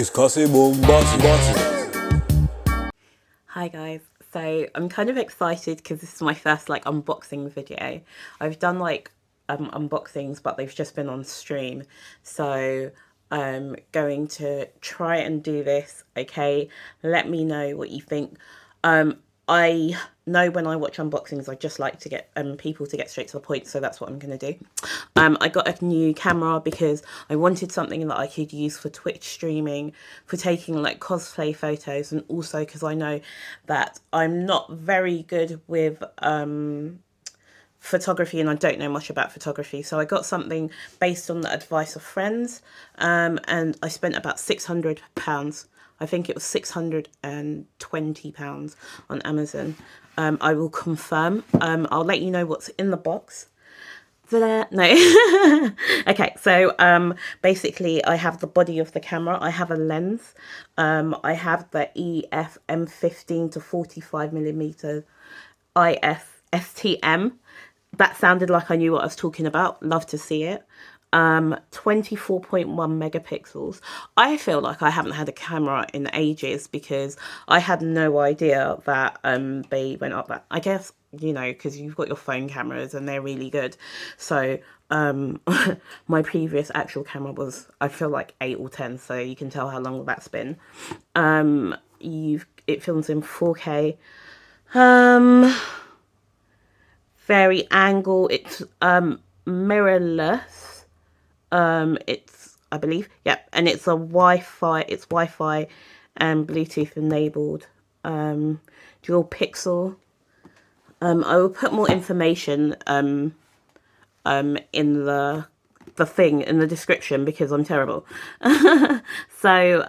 Hi guys, so I'm kind of excited because this is my first like unboxing video. I've done like unboxings, but they've just been on stream, so I'm going to try and do this. Okay, let me know what you think. I know when I watch unboxings, I just like to get people to get straight to the point, so that's what I'm going to do. I got a new camera because I wanted something that I could use for Twitch streaming, for taking like cosplay photos, and also because I know that I'm not very good with photography and I don't know much about photography, so I got something based on the advice of friends, and I spent about £600. I think it was £620 on Amazon. I will confirm. I'll let you know what's in the box. No. Okay, so basically I have the body of the camera, I have a lens, I have the EF M15 to 45mm IF STM. That sounded like I knew what I was talking about. Love to see it. 24.1 megapixels. I feel like I haven't had a camera in ages because I had no idea that they went up that. I guess, you know, because you've got your phone cameras and they're really good. So my previous actual camera was, I feel like 8 or 10, so you can tell how long that's been. It films in 4K. Very angle. It's mirrorless. It's, I believe, yep, and it's a Wi-Fi. It's Wi-Fi and Bluetooth enabled. Dual pixel. I will put more information in the thing in the description because I'm terrible. So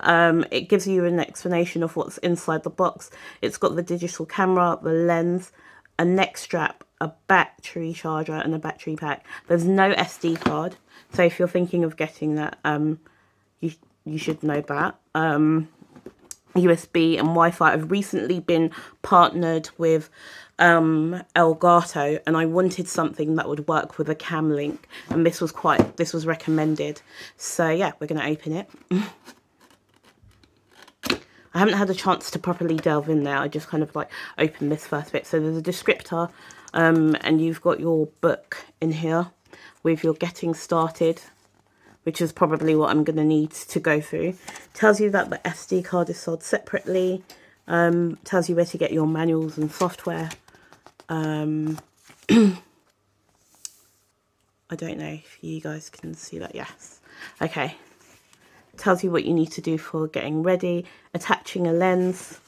it gives you an explanation of what's inside the box. It's got the digital camera, the lens, a neck strap, a battery charger, and a battery pack. There's no SD card, so if you're thinking of getting that, you should know that. USB and Wi-Fi. I've recently been partnered with Elgato, and I wanted something that would work with a cam link, and this was recommended. So yeah, we're gonna open it. I haven't had a chance to properly delve in there. I just kind of like opened this first bit. So there's a descriptor, and you've got your book in here with your getting started, which is probably what I'm going to need to go through. Tells you that the SD card is sold separately. Tells you where to get your manuals and software. I don't know if you guys can see that. Yes. Okay. Tells you what you need to do for getting ready, attaching a lens.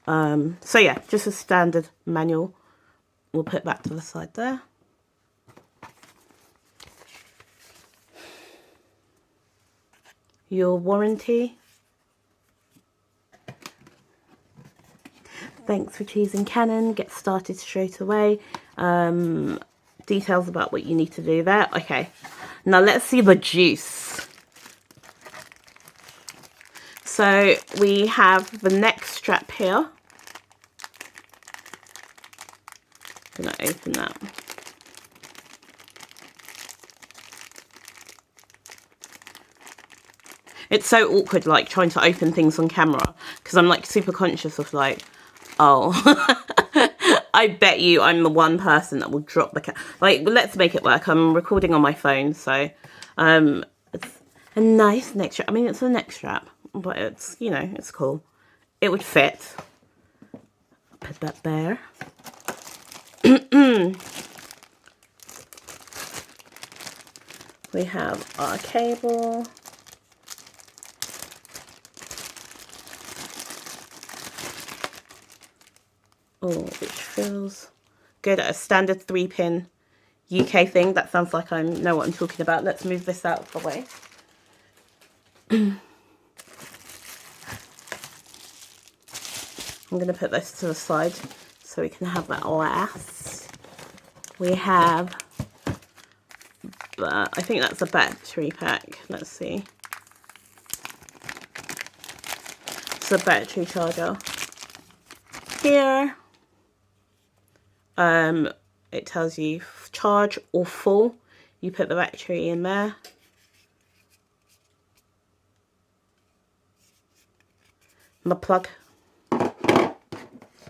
So yeah, just a standard manual. We'll put that to the side there. Your warranty. Thanks for choosing Canon. Get started straight away. Details about what you need to do there. Okay, now let's see the juice. So we have the neck strap here. I'm gonna open that. It's so awkward, like trying to open things on camera, because I'm like super conscious of like, oh, I bet you I'm the one person that will drop the camera. Like, let's make it work. I'm recording on my phone, so it's a nice neck strap. I mean, it's a neck strap, but it's, you know, it's cool. It would fit. Put that there. We have our cable. Oh, which feels good. A standard 3-pin UK thing. That sounds like I know what I'm talking about. Let's move this out of the way. I'm going to put this to the side so we can have that last. We have, I think that's a battery pack. Let's see. It's a battery charger. Here. It tells you charge or full. You put the battery in there. my plug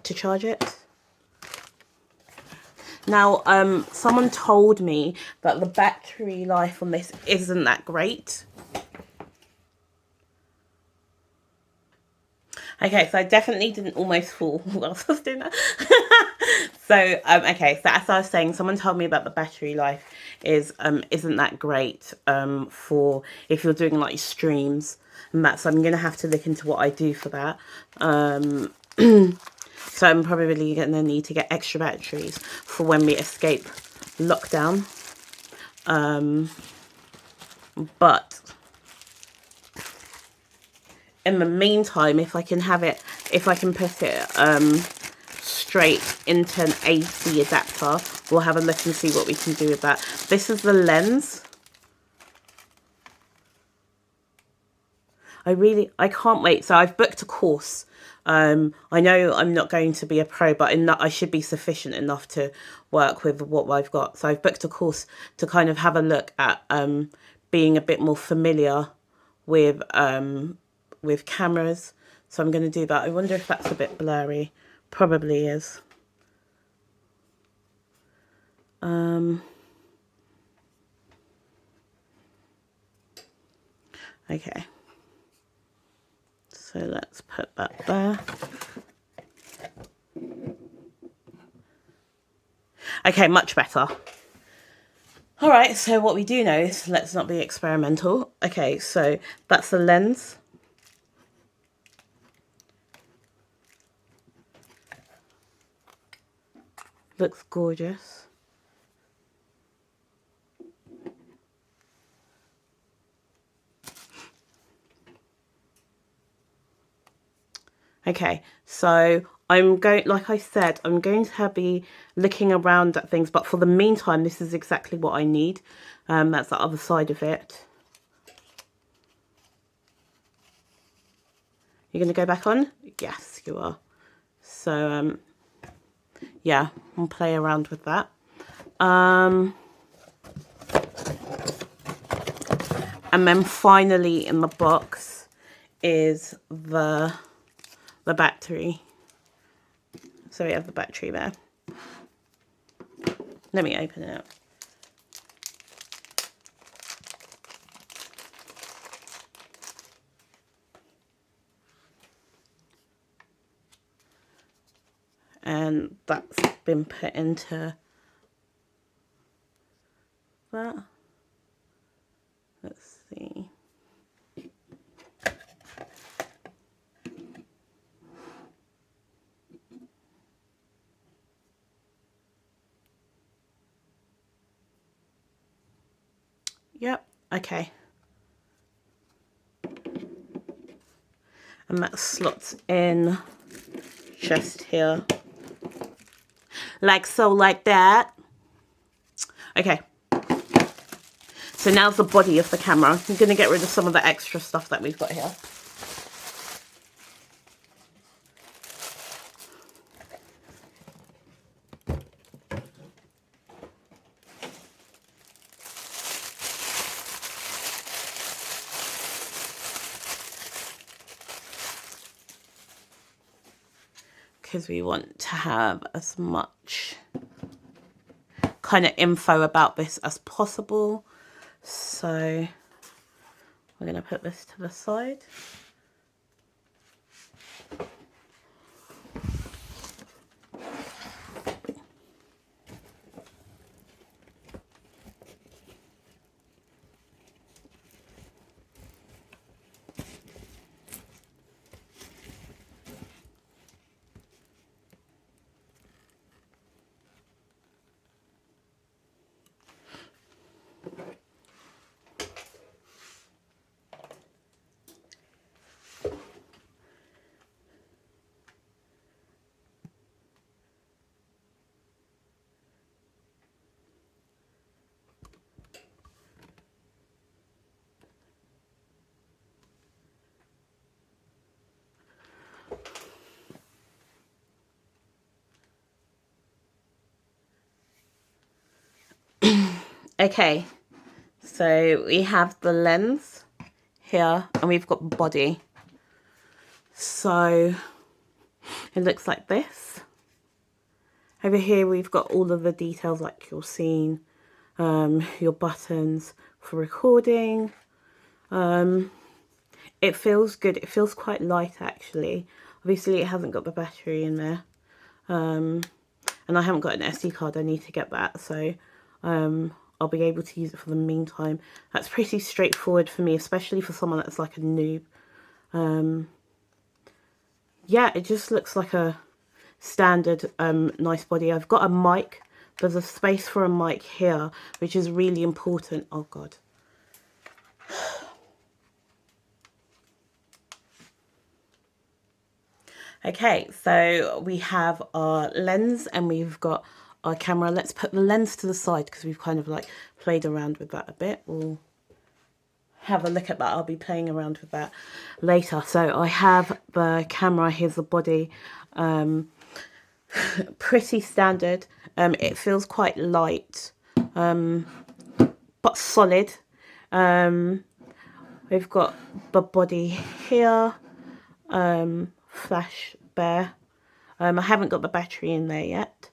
to charge it. Now, someone told me that the battery life on this isn't that great. Okay, so I definitely didn't almost fall whilst I was doing that. So, okay, so as I was saying, someone told me about the battery life isn't that great for if you're doing like streams and that. So I'm going to have to look into what I do for that. So I'm probably going to need to get extra batteries for when we escape lockdown. But in the meantime, if I can put it straight into an AC adapter, we'll have a look and see what we can do with that. This is the lens. I can't wait. So I've booked a course. I know I'm not going to be a pro, but I should be sufficient enough to work with what I've got. So I've booked a course to kind of have a look at being a bit more familiar with cameras. So I'm going to do that. I wonder if that's a bit blurry. Probably is. Okay. So let's put that there. Okay, much better. All right, so what we do know is let's not be experimental. Okay, so that's the lens. Looks gorgeous. Okay, so I'm going, like I said, I'm going to be looking around at things, but for the meantime, this is exactly what I need. That's the other side of it. You're going to go back on? Yes, you are. So, yeah, I'll play around with that. And then finally in the box is the battery. So we have the battery there. Let me open it up. And that's been put into that. Let's see. Yep, okay. And that slots in just here. Like so, like that. Okay. So now's the body of the camera. I'm going to get rid of some of the extra stuff that we've got here. Because we want to have as much kind of info about this as possible. So we're going to put this to the side. Okay, so we have the lens here and we've got body. So it looks like this. Over here we've got all of the details like your scene, your buttons for recording. It feels good. It feels quite light actually. Obviously it hasn't got the battery in there. And I haven't got an SD card. I need to get that. So I'll be able to use it for the meantime. That's pretty straightforward for me, especially for someone that's like a noob. Yeah, it just looks like a standard nice body. I've got a mic. There's a space for a mic here, which is really important. Oh god. Okay, so we have our lens and we've got our camera. Let's put the lens to the side because we've kind of like played around with that a bit. We'll have a look at that. I'll be playing around with that later. So I have the camera. Here's the body. Pretty standard. It feels quite light, but solid. We've got the body here. Flash bare. I haven't got the battery in there yet.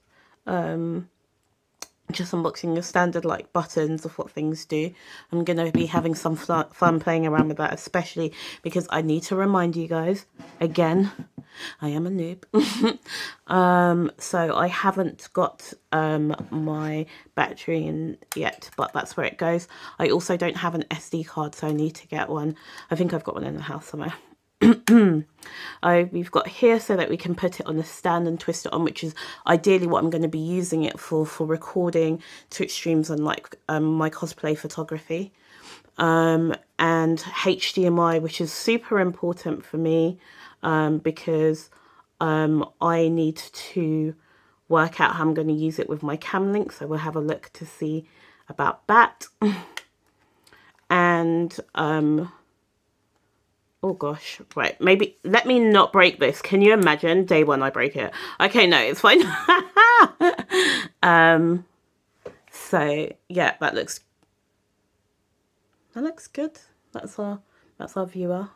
Just unboxing the standard like buttons of what things do. I'm going to be having some fun playing around with that, especially because I need to remind you guys, again, I am a noob. So I haven't got my battery in yet, but that's where it goes. I also don't have an SD card, so I need to get one. I think I've got one in the house somewhere. We've got here so that we can put it on the stand and twist it on, which is ideally what I'm going to be using it for recording Twitch streams and like my cosplay photography. And HDMI, which is super important for me because I need to work out how I'm going to use it with my cam link, so we'll have a look to see about that. And oh gosh, right, maybe let me not break this. Can you imagine day one I break it? Okay, no, it's fine. So yeah, that looks good. That's our viewer.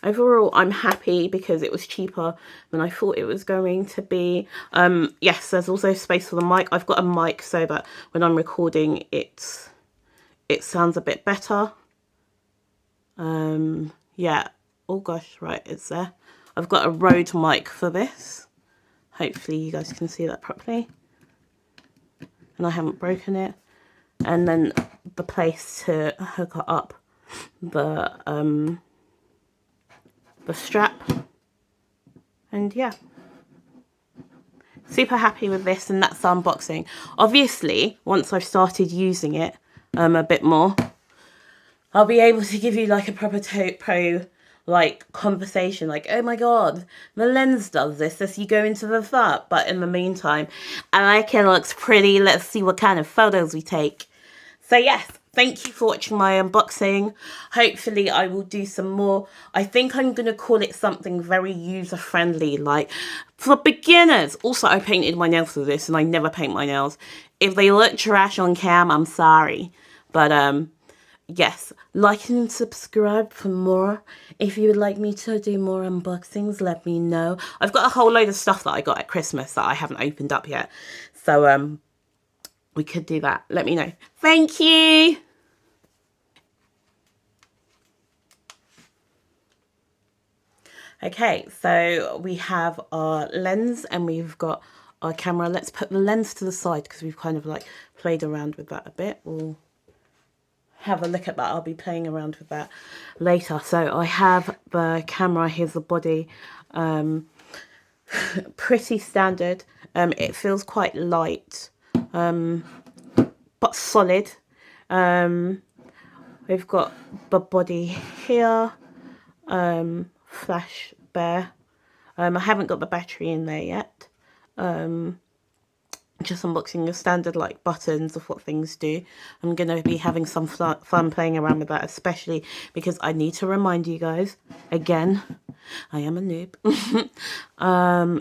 Overall, I'm happy because it was cheaper than I thought it was going to be. Yes, there's also space for the mic. I've got a mic so that when I'm recording it sounds a bit better. Yeah. Oh gosh, right, it's there. I've got a Rode mic for this. Hopefully you guys can see that properly. And I haven't broken it. And then the place to hook up the strap. And yeah. Super happy with this, and that's the unboxing. Obviously, once I've started using it a bit more, I'll be able to give you like a proper pro like conversation, like, oh my god, the lens does this as you go into the thought. But in the meantime, I like it looks pretty. Let's see what kind of photos we take. So yes, thank you for watching my unboxing. Hopefully I will do some more. I think I'm going to call it something very user-friendly, like for beginners. Also, I painted my nails for this, and I never paint my nails. If they look trash on cam, I'm sorry. But yes, like and subscribe for more. If you would like me to do more unboxings, let me know. I've got a whole load of stuff that I got at Christmas that I haven't opened up yet. So we could do that. Let me know. Thank you. Okay, so we have our lens and we've got our camera. Let's put the lens to the side because we've kind of like played around with that a bit. We'll have a look at that. I'll be playing around with that later. So I have the camera. Here's the body. Pretty standard. It feels quite light. But solid. We've got the body here, flash bare. I haven't got the battery in there yet. just unboxing your standard like buttons of what things do. I'm going to be having some fun playing around with that, especially because I need to remind you guys, again, I am a noob.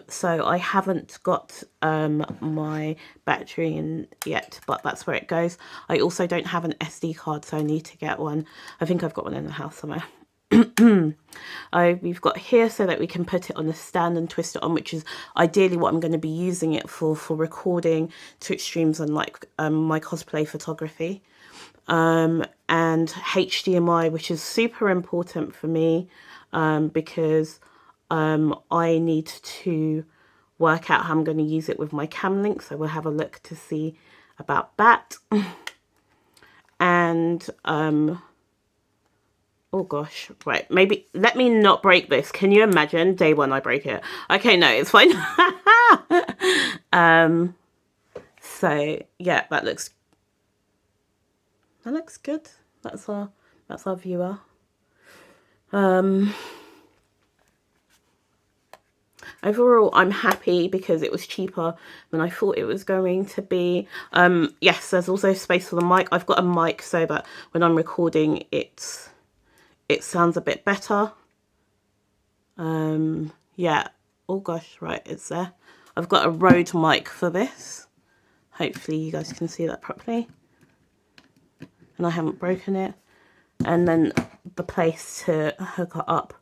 So I haven't got my battery in yet, but that's where it goes. I also don't have an SD card, so I need to get one. I think I've got one in the house somewhere. We've got here so that we can put it on the stand and twist it on, which is ideally what I'm going to be using it for recording Twitch streams and like my cosplay photography. And HDMI, which is super important for me because I need to work out how I'm going to use it with my cam link, so we'll have a look to see about that. And oh gosh, right, maybe let me not break this. Can you imagine day one I break it? Okay, no, it's fine. So yeah, that looks good. That's our viewer. Overall, I'm happy because it was cheaper than I thought it was going to be. Yes, there's also space for the mic. I've got a mic so that when I'm recording it sounds a bit better. Yeah. Oh gosh, right, it's there. I've got a Rode mic for this. Hopefully you guys can see that properly. And I haven't broken it. And then the place to hook up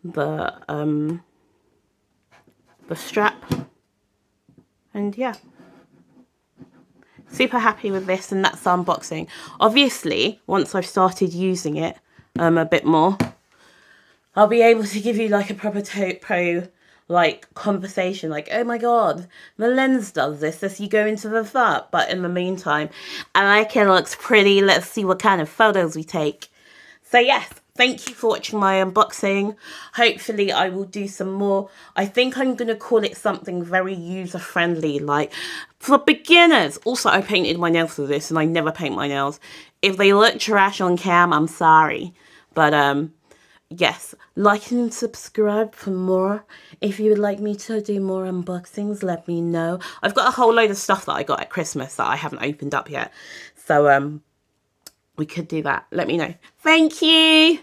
the strap. And yeah. Super happy with this, and that's the unboxing. Obviously, once I've started using it a bit more, I'll be able to give you like a proper pro like conversation, like, oh my god, the lens does this as you go into the photo. But in the meantime, I like it looks pretty. Let's see what kind of photos we take. So yes, thank you for watching my unboxing. Hopefully I will do some more. I think I'm going to call it something very user-friendly, like for beginners. Also, I painted my nails for this, and I never paint my nails. If they look trash on cam, I'm sorry. But yes, like and subscribe for more. If you would like me to do more unboxings, let me know. I've got a whole load of stuff that I got at Christmas that I haven't opened up yet. So we could do that. Let me know. Thank you.